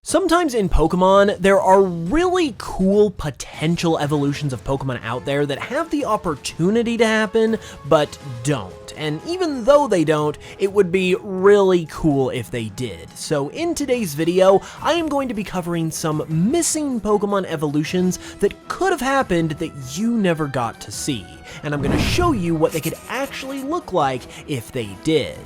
Sometimes in Pokemon, there are really cool potential evolutions of Pokemon out there that have the opportunity to happen, but don't. And even though they don't, it would be really cool if they did. So in today's video, I am going to be covering some missing Pokemon evolutions that could have happened that you never got to see. And I'm going to show you what they could actually look like if they did.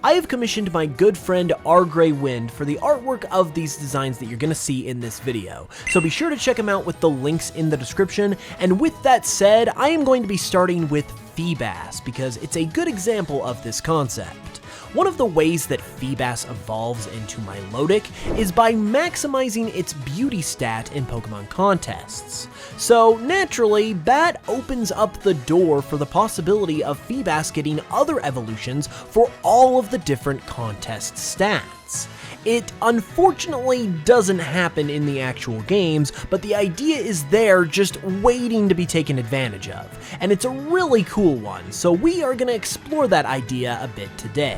I have commissioned my good friend RGreywind for the artwork of these designs that you're going to see in this video, so be sure to check him out with the links in the description. And with that said, I am going to be starting with Feebas because it's a good example of this concept. One of the ways that Feebas evolves into Milotic is by maximizing its beauty stat in Pokemon contests. So naturally, that opens up the door for the possibility of Feebas getting other evolutions for all of the different contest stats. It unfortunately doesn't happen in the actual games, but the idea is there just waiting to be taken advantage of, and it's a really cool one, so we are going to explore that idea a bit today.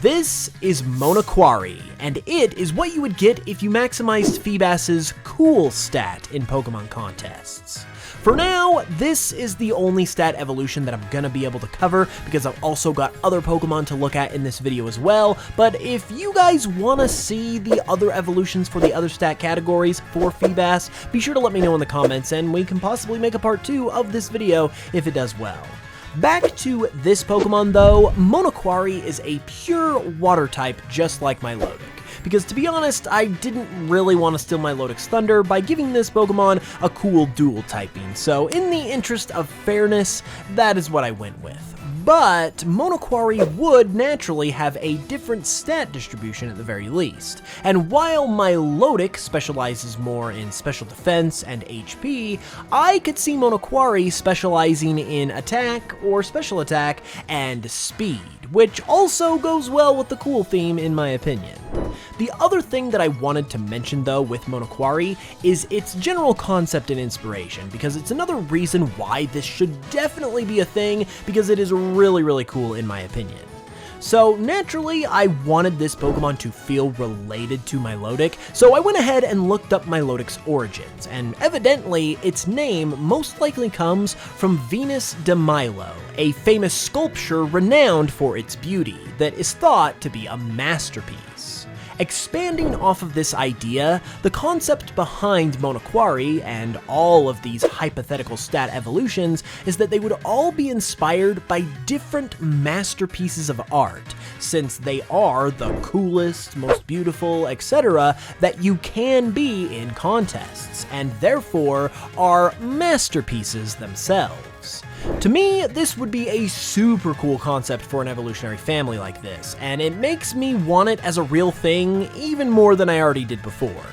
This is Monoquari, and it is what you would get if you maximized Feebas's cool stat in Pokemon contests. For now, this is the only stat evolution that I'm gonna be able to cover because I've also got other Pokemon to look at in this video as well, but if you guys wanna see the other evolutions for the other stat categories for Feebas, be sure to let me know in the comments and we can possibly make a part 2 of this video if it does well. Back to this Pokemon though, Monoquari is a pure water type just like Milotic. Because to be honest, I didn't really want to steal Milodic's thunder by giving this Pokemon a cool dual typing, so in the interest of fairness, that is what I went with. But Monoquari would naturally have a different stat distribution at the very least. And while Milotic specializes more in special defense and HP, I could see Monoquari specializing in attack or special attack and speed, which also goes well with the cool theme in my opinion. The other thing that I wanted to mention though with Monoquari is its general concept and inspiration, because it's another reason why this should definitely be a thing, because it is really cool in my opinion. So naturally, I wanted this Pokemon to feel related to Milotic, so I went ahead and looked up Milodic's origins, and evidently its name most likely comes from Venus de Milo, a famous sculpture renowned for its beauty that is thought to be a masterpiece. Expanding off of this idea, the concept behind Monoquari and all of these hypothetical stat evolutions is that they would all be inspired by different masterpieces of art, since they are the coolest, most beautiful, etc. that you can be in contests, and therefore are masterpieces themselves. To me, this would be a super cool concept for an evolutionary family like this, and it makes me want it as a real thing even more than I already did before.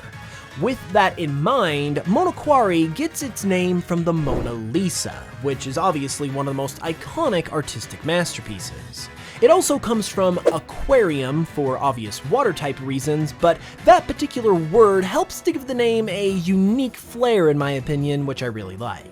With that in mind, Monoquari gets its name from the Mona Lisa, which is obviously one of the most iconic artistic masterpieces. It also comes from aquarium for obvious water type reasons, but that particular word helps to give the name a unique flair in my opinion, which I really like.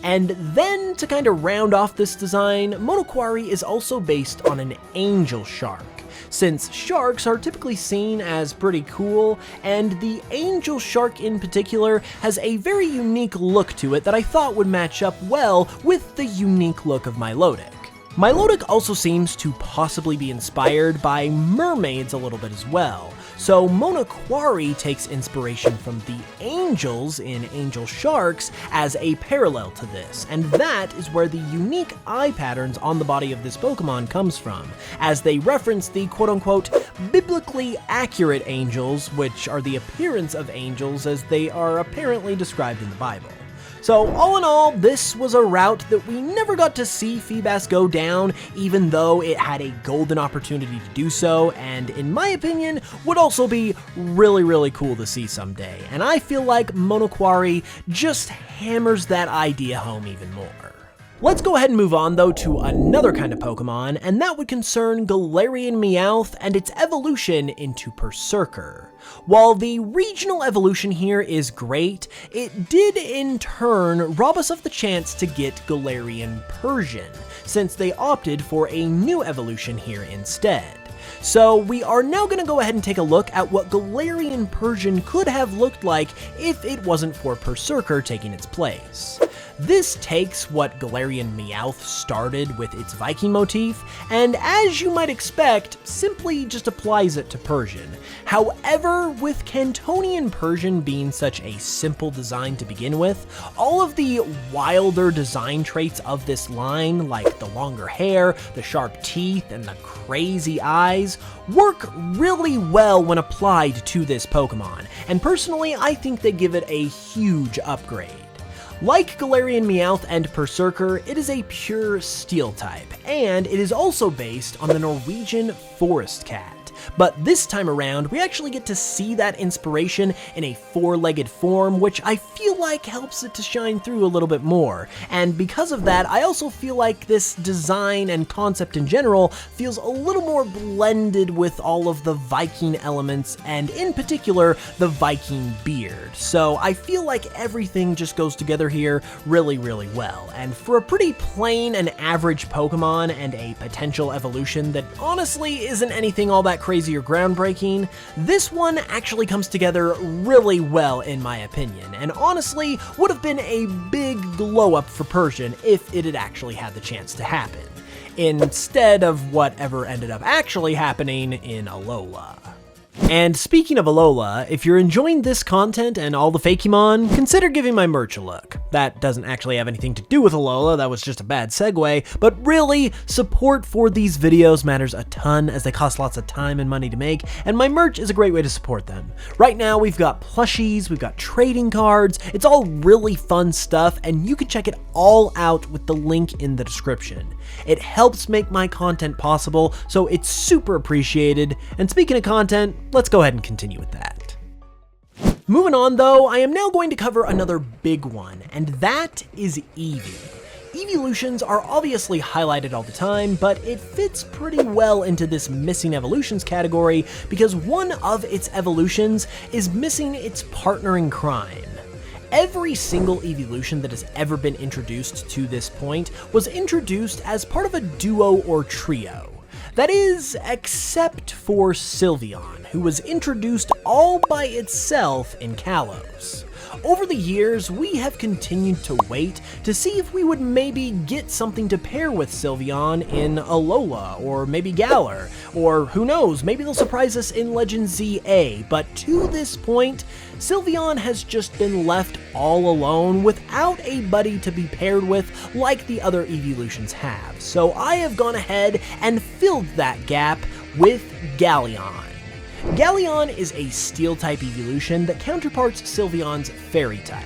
And then, to kind of round off this design, Monoquari is also based on an angel shark, since sharks are typically seen as pretty cool, and the angel shark in particular has a very unique look to it that I thought would match up well with the unique look of Milotic. Milotic also seems to possibly be inspired by mermaids a little bit as well, so Monoquari takes inspiration from the angels in angel sharks as a parallel to this, and that is where the unique eye patterns on the body of this Pokemon comes from, as they reference the quote-unquote biblically accurate angels, which are the appearance of angels as they are apparently described in the Bible. So all in all, this was a route that we never got to see Feebas go down, even though it had a golden opportunity to do so, and in my opinion, would also be really cool to see someday. And I feel like Monoquari just hammers that idea home even more. Let's go ahead and move on though to another kind of Pokemon, and that would concern Galarian Meowth and its evolution into Berserker. While the regional evolution here is great, it did in turn rob us of the chance to get Galarian Persian, since they opted for a new evolution here instead. So we are now going to go ahead and take a look at what Galarian Persian could have looked like if it wasn't for Berserker taking its place. This takes what Galarian Meowth started with its Viking motif, and as you might expect, simply just applies it to Persian. However, with Cantonian Persian being such a simple design to begin with, all of the wilder design traits of this line, like the longer hair, the sharp teeth, and the crazy eyes, work really well when applied to this Pokemon, and personally I think they give it a huge upgrade. Like Galarian Meowth and Berserker, it is a pure Steel type, and it is also based on the Norwegian Forest Cat. But this time around, we actually get to see that inspiration in a four-legged form, which I feel like helps it to shine through a little bit more. And because of that, I also feel like this design and concept in general feels a little more blended with all of the Viking elements, and in particular, the Viking beard. So I feel like everything just goes together here really, really well. And for a pretty plain and average Pokemon and a potential evolution that honestly isn't anything all that crazy or groundbreaking, this one actually comes together really well in my opinion, and honestly would have been a big glow up for Persian if it had actually had the chance to happen, instead of whatever ended up actually happening in Alola. And speaking of Alola, if you're enjoying this content and all the Fakemon, consider giving my merch a look. That doesn't actually have anything to do with Alola, that was just a bad segue, but really, support for these videos matters a ton as they cost lots of time and money to make, and my merch is a great way to support them. Right now, we've got plushies, we've got trading cards, it's all really fun stuff, and you can check it all out with the link in the description. It helps make my content possible, so it's super appreciated, and speaking of content, let's go ahead and continue with that. Moving on though, I am now going to cover another big one, and that is Eevee. Evolutions are obviously highlighted all the time, but it fits pretty well into this missing evolutions category because one of its evolutions is missing its partner in crime. Every single evolution that has ever been introduced to this point was introduced as part of a duo or trio. That is, except for Sylveon, who was introduced all by itself in Kalos. Over the years, we have continued to wait to see if we would maybe get something to pair with Sylveon in Alola, or maybe Galar, or who knows, maybe they'll surprise us in Legend ZA, but to this point, Sylveon has just been left all alone without a buddy to be paired with like the other evolutions have. So I have gone ahead and filled that gap with Galarian. Galarian is a Steel-type evolution that counterparts Sylveon's Fairy-type.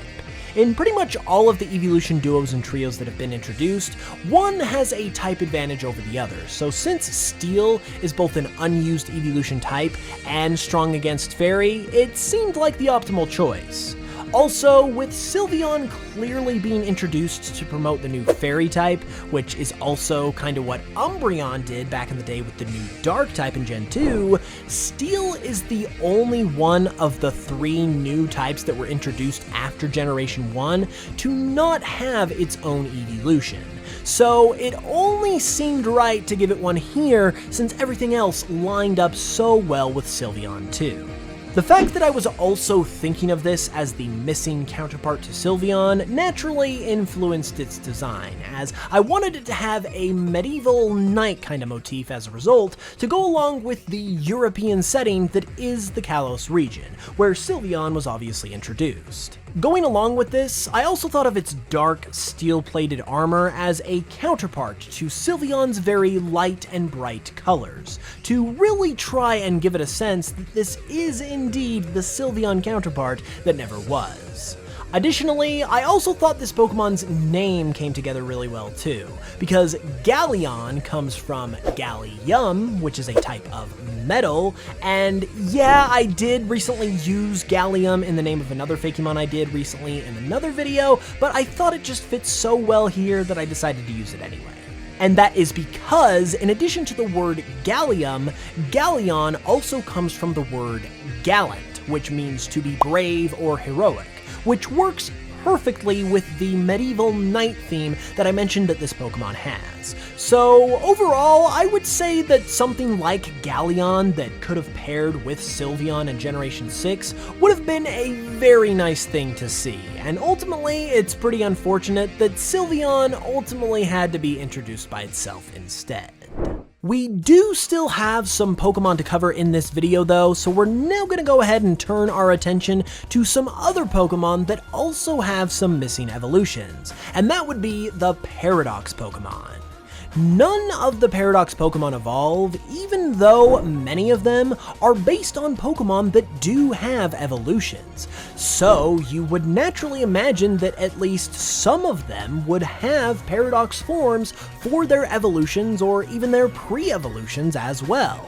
In pretty much all of the evolution duos and trios that have been introduced, one has a type advantage over the other, so since Steel is both an unused evolution type and strong against Fairy, it seemed like the optimal choice. Also, with Sylveon clearly being introduced to promote the new Fairy type, which is also kind of what Umbreon did back in the day with the new Dark type in Gen 2, Steel is the only one of the 3 new types that were introduced after Generation 1 to not have its own evolution. So it only seemed right to give it one here since everything else lined up so well with Sylveon too. The fact that I was also thinking of this as the missing counterpart to Sylveon naturally influenced its design, as I wanted it to have a medieval knight kind of motif as a result to go along with the European setting that is the Kalos region, where Sylveon was obviously introduced. Going along with this, I also thought of its dark, steel-plated armor as a counterpart to Sylveon's very light and bright colors, to really try and give it a sense that this is indeed the Sylveon counterpart that never was. Additionally, I also thought this Pokemon's name came together really well too, because Galarian comes from Gallium, which is a type of metal, and yeah, I did recently use Gallium in the name of another Fakemon I did recently in another video, but I thought it just fits so well here that I decided to use it anyway. And that is because, in addition to the word Gallium, Galarian also comes from the word gallant, which means to be brave or heroic, which works perfectly with the medieval knight theme that I mentioned that this Pokemon has. So overall, I would say that something like Galarian that could have paired with Sylveon in Generation 6 would have been a very nice thing to see, and ultimately it's pretty unfortunate that Sylveon ultimately had to be introduced by itself instead. We do still have some Pokemon to cover in this video though, so we're now going to go ahead and turn our attention to some other Pokemon that also have some missing evolutions, and that would be the Paradox Pokemon. None of the Paradox Pokemon evolve, even though many of them are based on Pokemon that do have evolutions. So you would naturally imagine that at least some of them would have Paradox forms for their evolutions or even their pre-evolutions as well.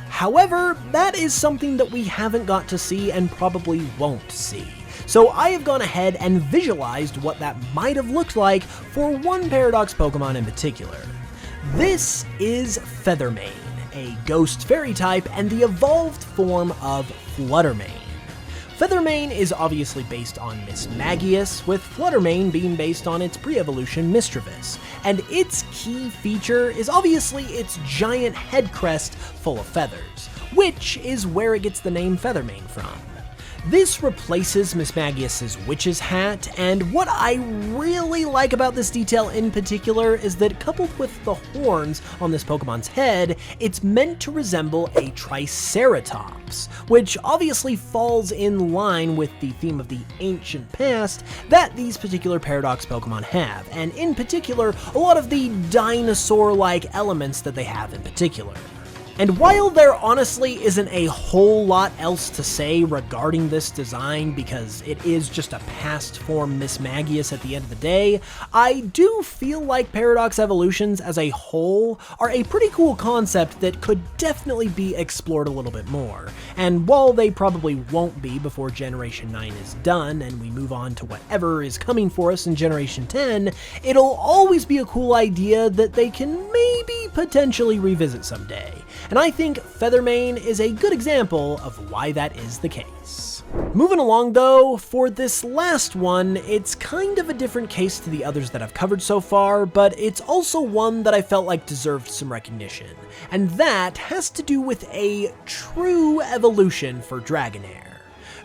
However, that is something that we haven't got to see and probably won't see. So I have gone ahead and visualized what that might have looked like for one Paradox Pokemon in particular. This is Feathermane, a ghost fairy type and the evolved form of Fluttermane. Feathermane is obviously based on Miss Magius, with Fluttermane being based on its pre-evolution Mischievous, and its key feature is obviously its giant head crest full of feathers, which is where it gets the name Feathermane from. This replaces Miss Magius's witch's hat, and what I really like about this detail in particular is that coupled with the horns on this Pokemon's head, it's meant to resemble a Triceratops, which obviously falls in line with the theme of the ancient past that these particular Paradox Pokemon have, and in particular, a lot of the dinosaur-like elements that they have in particular. And while there honestly isn't a whole lot else to say regarding this design because it is just a past form Miss Magius at the end of the day, I do feel like Paradox Evolutions as a whole are a pretty cool concept that could definitely be explored a little bit more. And while they probably won't be before Generation 9 is done and we move on to whatever is coming for us in Generation 10, it'll always be a cool idea that they can maybe potentially revisit someday. And I think Feathermane is a good example of why that is the case. Moving along though, for this last one, it's kind of a different case to the others that I've covered so far, but it's also one that I felt like deserved some recognition, and that has to do with a true evolution for Dragonair.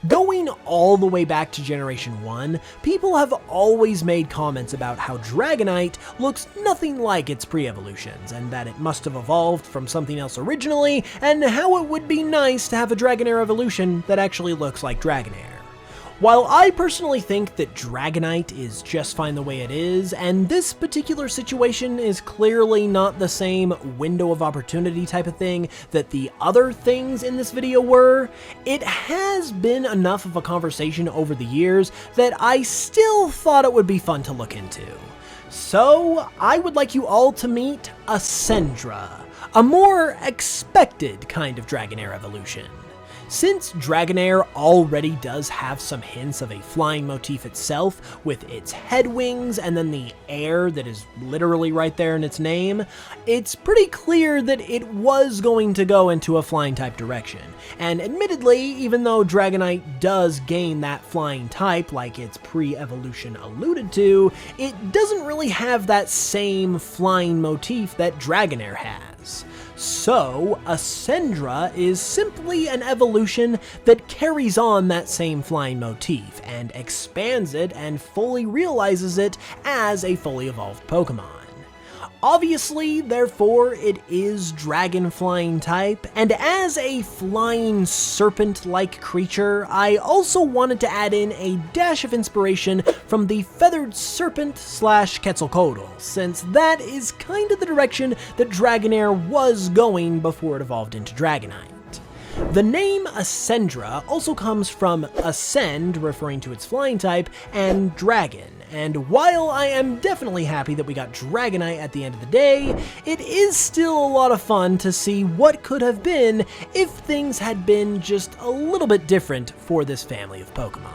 Going all the way back to Generation 1, people have always made comments about how Dragonite looks nothing like its pre-evolutions, and that it must have evolved from something else originally, and how it would be nice to have a Dragonair evolution that actually looks like Dragonair. While I personally think that Dragonite is just fine the way it is, and this particular situation is clearly not the same window of opportunity type of thing that the other things in this video were, it has been enough of a conversation over the years that I still thought it would be fun to look into. So I would like you all to meet Ascendra, a more expected kind of Dragonair evolution. Since Dragonair already does have some hints of a flying motif itself, with its head wings and then the air that is literally right there in its name, it's pretty clear that it was going to go into a flying type direction. And admittedly, even though Dragonite does gain that flying type like its pre-evolution alluded to, it doesn't really have that same flying motif that Dragonair has. So, Ascendra is simply an evolution that carries on that same flying motif, and expands it and fully realizes it as a fully evolved Pokemon. Obviously, therefore, it is dragon flying type, and as a flying serpent-like creature, I also wanted to add in a dash of inspiration from the feathered serpent / Quetzalcoatl, since that is kind of the direction that Dragonair was going before it evolved into Dragonite. The name Ascendra also comes from ascend, referring to its flying type, and dragon. And while I am definitely happy that we got Dragonite at the end of the day, it is still a lot of fun to see what could have been if things had been just a little bit different for this family of Pokemon.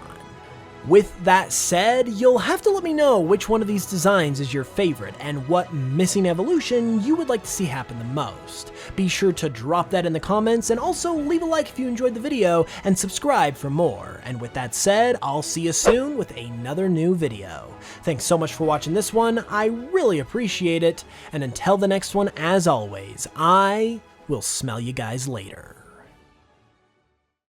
With that said, you'll have to let me know which one of these designs is your favorite and what missing evolution you would like to see happen the most. Be sure to drop that in the comments and also leave a like if you enjoyed the video and subscribe for more. And with that said, I'll see you soon with another new video. Thanks so much for watching this one, I really appreciate it, and until the next one, as always, I will smell you guys later.